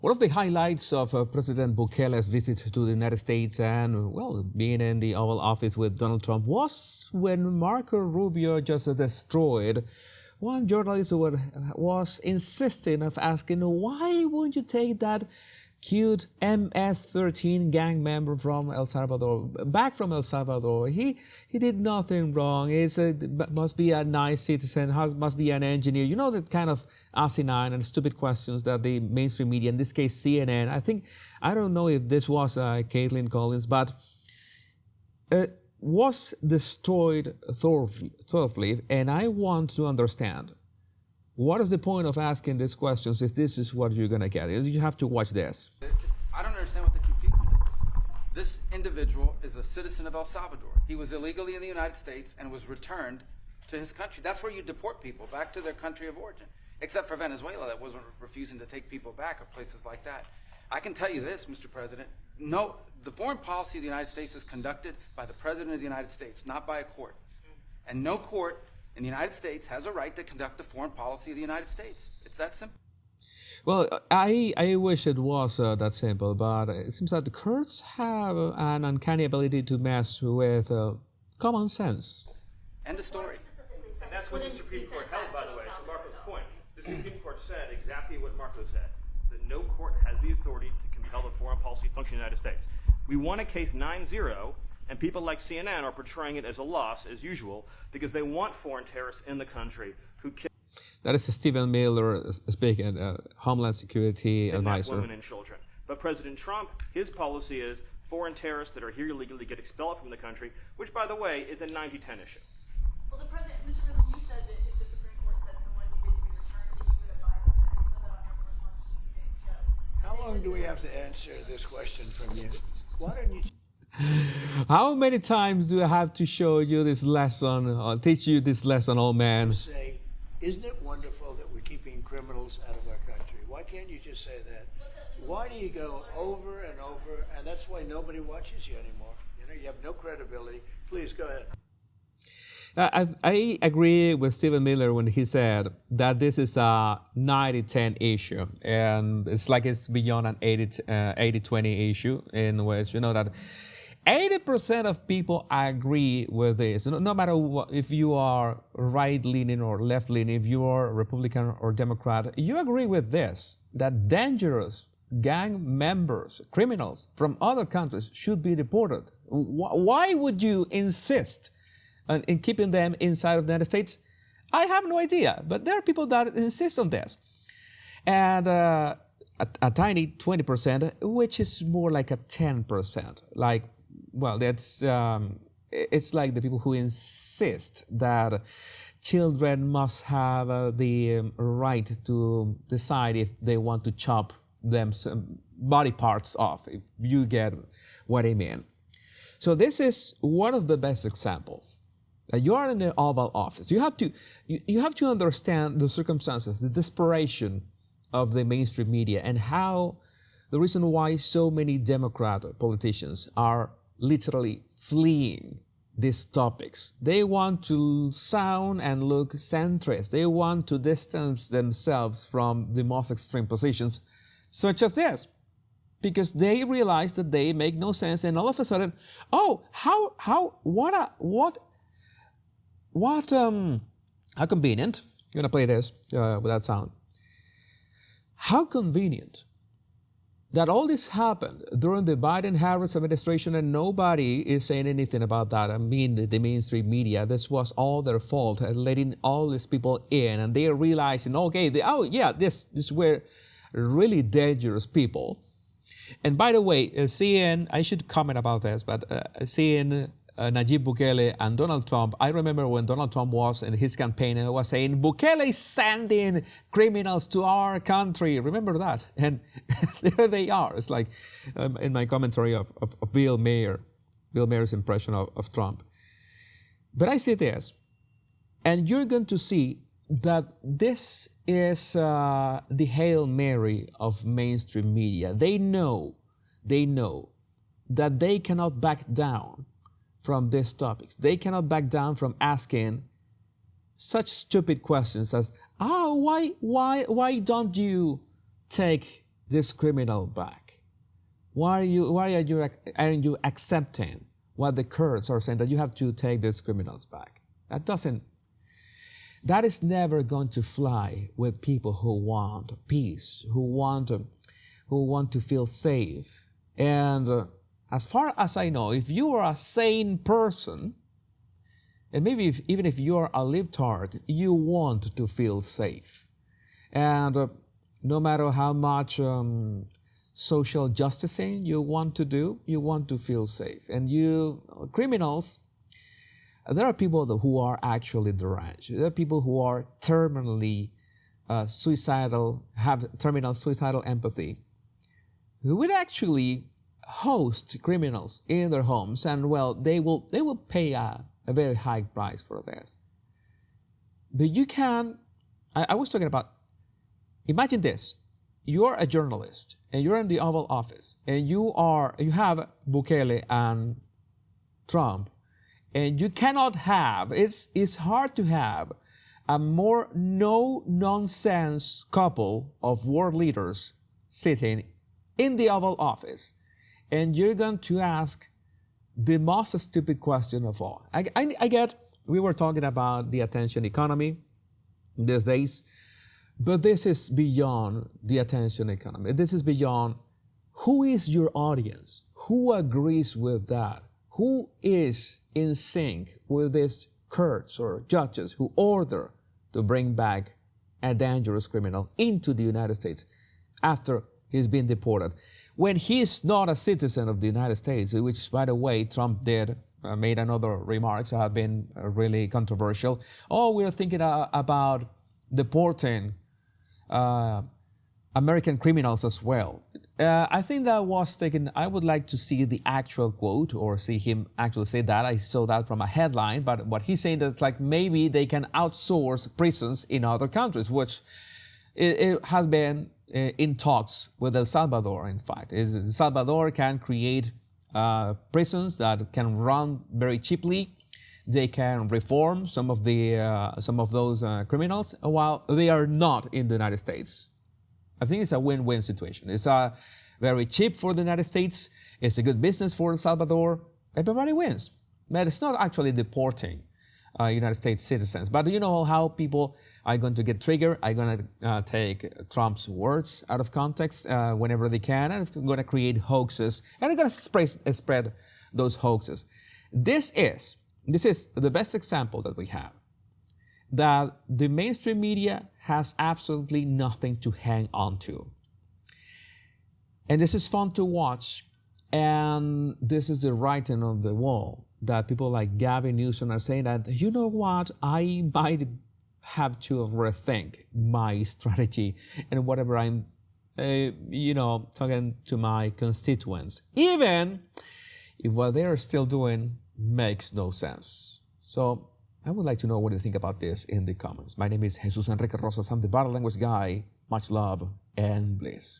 One of the highlights of President Bukele's visit to the United States and, well, being in the Oval Office with Donald Trump was when Marco Rubio just destroyed one journalist who was insisting of asking, why won't you take that cute MS-13 gang member from El Salvador back from El Salvador? He did nothing wrong. Must be a nice citizen, must be an engineer. You know, that kind of asinine and stupid questions that the mainstream media, in this case CNN, I don't know if this was Kaitlan Collins, but was destroyed thoroughly, and I want to understand, what is the point of asking these questions if this is what you're going to get? You have to watch this. I don't understand what the confusion is. This individual is a citizen of El Salvador. He was illegally in the United States and was returned to his country. That's where you deport people, back to their country of origin, except for Venezuela that wasn't refusing to take people back, or places like that. I can tell you this, Mr. President, no, the foreign policy of the United States is conducted by the President of the United States, not by a court. And no court in the United States has a right to conduct the foreign policy of the United States. It's that simple. Well, I wish it was that simple, but it seems that the courts have an uncanny ability to mess with common sense. End of story. And that's what the Supreme Court held, by the way, to Marco's point. The Supreme Court said exactly what Marco said, that no court has the authority to compel the foreign policy function of the United States. We won a case 9-0, and people like CNN are portraying it as a loss, as usual, because they want foreign terrorists in the country who kill. That is Stephen Miller speaking, Homeland Security advisor. Women and children. But President Trump, his policy is foreign terrorists that are here illegally get expelled from the country, which, by the way, is a 90-10 issue. Well, Mr. President, you said that if the Supreme Court said someone needed to be returned, that you would abide by that. You said that on your first lunch 2 days ago. How long do we have to answer this question from you? Why don't you... How many times do I have to show you this lesson, or teach you this lesson, old man? Say, isn't it wonderful that we're keeping criminals out of our country? Why can't you just say that? Why do you go over and over, and that's why nobody watches you anymore? You know, you have no credibility. Please, go ahead. I agree with Stephen Miller when he said that this is a 90-10 issue, and it's like it's beyond an 80-20 issue, in which, you know, that 80% of people agree with this. No matter what, if you are right-leaning or left-leaning, if you are Republican or Democrat, you agree with this, that dangerous gang members, criminals from other countries should be deported. Why would you insist in keeping them inside of the United States? I have no idea, but there are people that insist on this. And a tiny 20%, which is more like a 10%. Like, well, that's it's like the people who insist that children must have the right to decide if they want to chop them some body parts off, if you get what I mean. So this is one of the best examples. You are in the Oval Office. You have to understand the circumstances, the desperation of the mainstream media, and how the reason why so many Democrat politicians are literally fleeing these topics. They want to sound and look centrist. They want to distance themselves from the most extreme positions, such as this, because they realize that they make no sense, and all of a sudden, oh, how convenient. You're gonna play this without sound. How convenient that all this happened during the Biden-Harris administration and nobody is saying anything about that. I mean, the mainstream media, this was all their fault, letting all these people in, and they are realizing, okay, this were really dangerous people. And by the way, seeing, I should comment about this, but seeing Nayib Bukele and Donald Trump, I remember when Donald Trump was in his campaign and was saying, Bukele is sending criminals to our country. Remember that? And there they are. It's like in my commentary of Bill Mayer's impression of Trump. But I say this, and you're going to see that this is the Hail Mary of mainstream media. They know that they cannot back down from these topics. They cannot back down from asking such stupid questions as, why don't you take this criminal back? Why aren't you accepting what the Kurds are saying, that you have to take these criminals back? That is never going to fly with people who want peace, who want to feel safe. And as far as I know, if you are a sane person, and maybe even if you are a libtard, you want to feel safe. And no matter how much social justicing you want to do, you want to feel safe. And criminals, there are people who are actually deranged. There are people who are terminally suicidal, have terminal suicidal empathy, who would actually host criminals in their homes, and well, they will pay a very high price for this. But you can, I was talking about, imagine this: you're a journalist and you're in the Oval Office, and you have Bukele and Trump, and you cannot have, it's hard to have a more no-nonsense couple of world leaders sitting in the Oval Office, and you're going to ask the most stupid question of all. I get, we were talking about the attention economy these days, but this is beyond the attention economy. This is beyond who is your audience, who agrees with that, who is in sync with these courts or judges who order to bring back a dangerous criminal into the United States after he's been deported, when he's not a citizen of the United States, which, by the way, Trump made another remarks that have been really controversial. Oh, we're thinking about deporting American criminals as well. I think that was taken, I would like to see the actual quote or see him actually say that. I saw that from a headline, but what he's saying is like maybe they can outsource prisons in other countries, which it has been in talks with El Salvador, in fact. El Salvador can create prisons that can run very cheaply. They can reform some of those criminals while they are not in the United States. I think it's a win-win situation. It's very cheap for the United States. It's a good business for El Salvador. Everybody wins. But it's not actually deporting United States citizens. But you know how people are going to get triggered, are going to take Trump's words out of context whenever they can, and going to create hoaxes, and they're going to spread those hoaxes. This is the best example that we have, that the mainstream media has absolutely nothing to hang on to. And this is fun to watch, and this is the writing on the wall, that people like Gavin Newsom are saying that, you know what, I might have to rethink my strategy and whatever I'm, talking to my constituents, even if what they are still doing makes no sense. So I would like to know what you think about this in the comments. My name is Jesus Enrique Rosas. I'm the Body Language Guy. Much love and bliss.